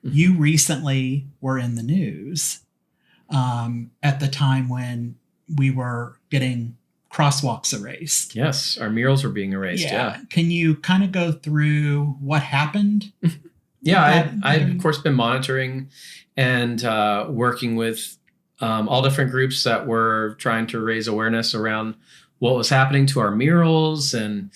You recently were in the news at the time when we were getting crosswalks erased. Yes, our murals were being erased. Yeah. Can you kind of go through what happened? Yeah, I've of course been monitoring and working with all different groups that were trying to raise awareness around what was happening to our murals. And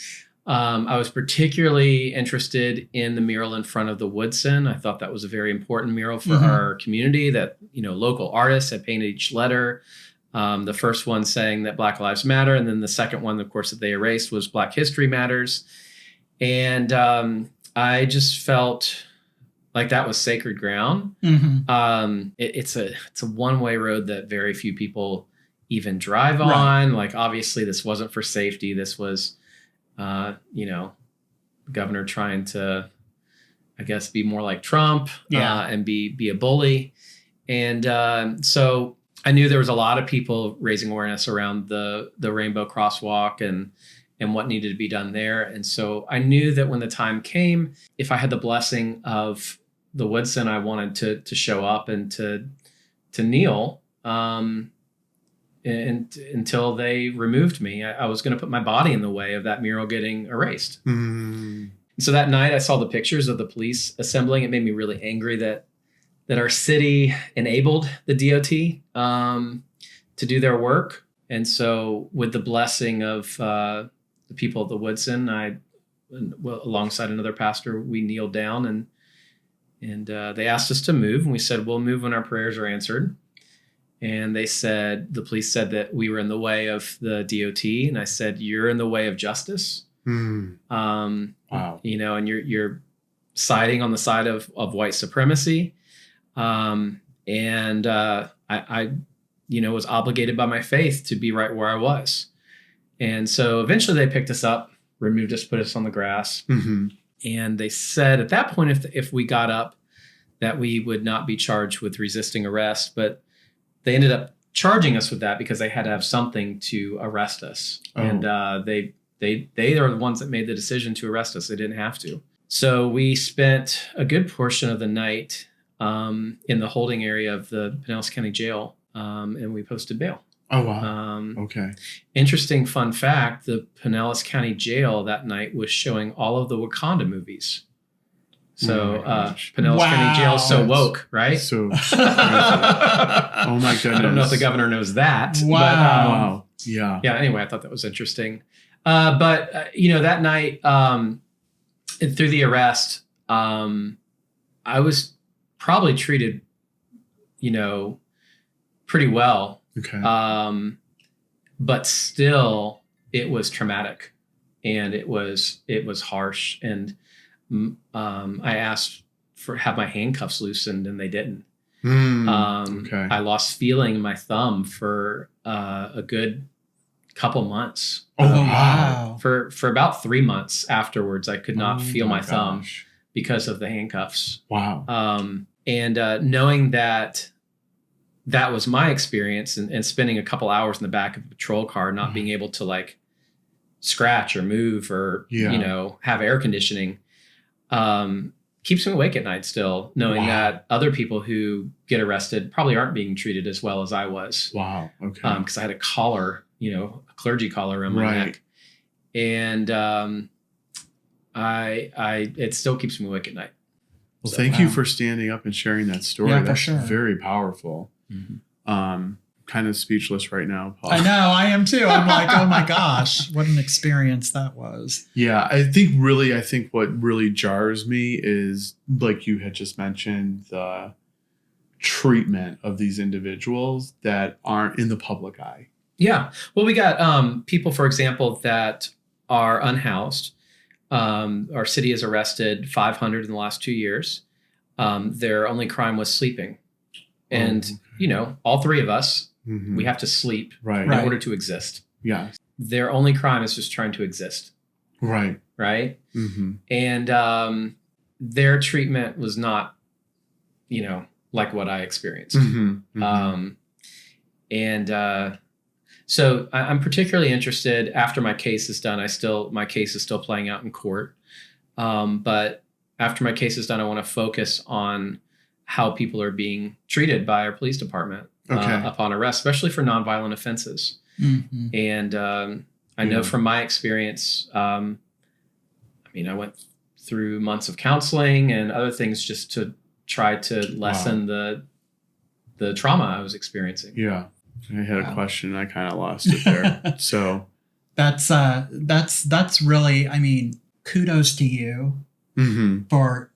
I was particularly interested in the mural in front of the Woodson. I thought that was a very important mural for our community that, local artists had painted each letter. The first one saying that Black Lives Matter. And then the second one, of course, that they erased was Black History Matters. And I just felt like that was sacred ground. It's a one-way road that very few people even drive on. Like, obviously, this wasn't for safety. This was, the governor trying to, I guess, be more like Trump and be a bully. And so I knew there was a lot of people raising awareness around the rainbow crosswalk and what needed to be done there. And so I knew that when the time came, if I had the blessing of the Woodson, I wanted to show up and to kneel until they removed me. I was going to put my body in the way of that mural getting erased. And so that night I saw the pictures of the police assembling. It made me really angry that our city enabled the DOT to do their work. And so with the blessing of the people at the Woodson, alongside another pastor, we kneeled down and they asked us to move. And we said, we'll move when our prayers are answered. And the police said that we were in the way of the DOT. And I said, you're in the way of justice. Wow. And you're siding on the side of white supremacy. I was obligated by my faith to be right where I was. And so eventually they picked us up, removed us, put us on the grass. And they said at that point, if we got up, that we would not be charged with resisting arrest. But they ended up charging us with that because they had to have something to arrest us. And they are the ones that made the decision to arrest us. They didn't have to. So we spent a good portion of the night in the holding area of the Pinellas County Jail, and we posted bail. Oh, wow. Okay. Interesting fun fact, the Pinellas County Jail that night was showing all of the Wakanda movies. So Pinellas County Jail is so woke, right? So crazy. Oh, my goodness. I don't know if the governor knows that. Wow. But, yeah. Anyway, I thought that was interesting. But that night, through the arrest, I was probably treated, pretty well. Okay. But still, it was traumatic, and it was harsh. And I asked have my handcuffs loosened, and they didn't. Okay. I lost feeling in my thumb for a good couple months. Oh, wow. For about 3 months afterwards, I could not feel my thumb because of the handcuffs. Wow. And knowing that was my experience, and spending a couple hours in the back of a patrol car, not being able to like scratch or move or, have air conditioning, keeps me awake at night still, knowing that other people who get arrested probably aren't being treated as well as I was. Wow. Okay. Because I had a collar, a clergy collar around my neck. And it still keeps me awake at night. Well, thank you for standing up and sharing that story. Yeah, That's for sure. very powerful. Kind of speechless right now, Paul. I know, I am too. I'm like, oh my gosh, what an experience that was. Yeah, I think what really jars me is, like you had just mentioned, the treatment of these individuals that aren't in the public eye. Yeah. Well, we got people, for example, that are unhoused. Our city has arrested 500 in the last 2 years. Their only crime was sleeping. And, all three of us, we have to sleep in order to exist. Yeah. Their only crime is just trying to exist. Right. Right. And their treatment was not, like what I experienced. So I'm particularly interested after my case is done. My case is still playing out in court. But after my case is done, I want to focus on how people are being treated by our police department upon arrest, especially for nonviolent offenses. Mm-hmm. And I know from my experience, I went through months of counseling and other things just to try to lessen the trauma I was experiencing. Yeah. I had a question and I kind of lost it there. So that's really, I mean, kudos to you for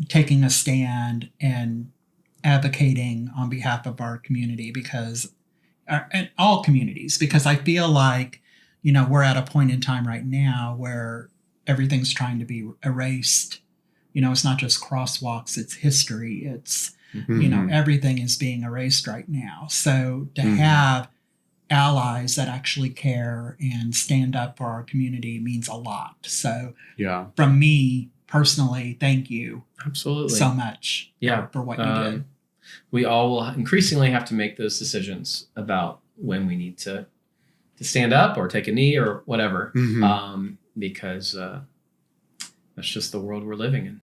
taking a stand and advocating on behalf of our community, and all communities, because I feel like, we're at a point in time right now where everything's trying to be erased. It's not just crosswalks, it's history. It's, everything is being erased right now. So to have allies that actually care and stand up for our community means a lot. So from me personally, thank you absolutely so much for what you did. We all will increasingly have to make those decisions about when we need to stand up or take a knee or whatever, because that's just the world we're living in.